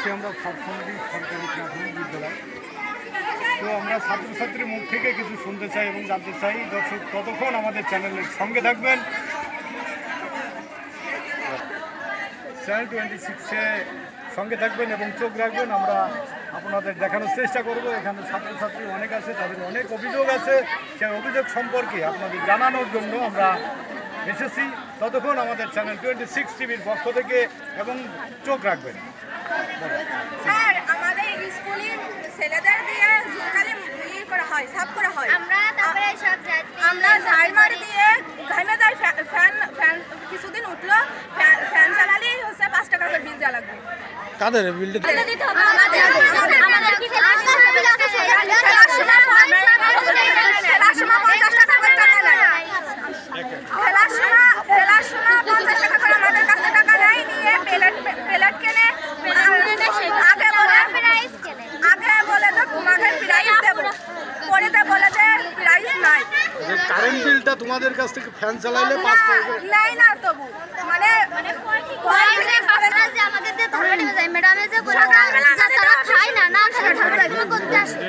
আছি আমরা সরকারি প্রাথমিক বিদ্যালয়। তো আমরা ছাত্রছাত্রীর মুখ থেকে কিছু শুনতে চাই এবং জানতে চাই। দর্শক ততক্ষণ আমাদের চ্যানেলের সঙ্গে থাকবেন। চ্যানেল 26-এ সঙ্গে থাকবেন এবং চোখ রাখবেন। আমরা আপনাদের দেখানোর চেষ্টা করব। এখানে ছাত্রছাত্রী অনেক আছে, তাদের অনেক অভিযোগ আছে। সেই অভিযোগ সম্পর্কে আপনাদের জানানোর জন্য আমরা এসেছি। ততক্ষণ আমাদের চ্যানেল 26 টিভির পক্ষ থেকে এবং চোখ রাখবেন। স্যার, আমাদের স্কুলে ছেলেদের দিয়ে ঝুলকালি করা হয়, সাফ করা হয়। আমরা ঝাড়মার দিয়ে ঘামে যায়। ফ্যান কিছুদিন উঠলো, ফ্যান চালালেই হচ্ছে 5 টাকা করে বিল দেওয়া লাগবে। কাদের বিলটা কারেন্ট বিলটা তোমাদের কাছ থেকে ফ্যান চালাইলে 5 টাকা করে নাই না। তবু মানে আমাদের দিয়ে ধরে নিয়ে যায় ম্যাডামে যে করে তারা খায় না, না খেলে ধরে করতে আসে।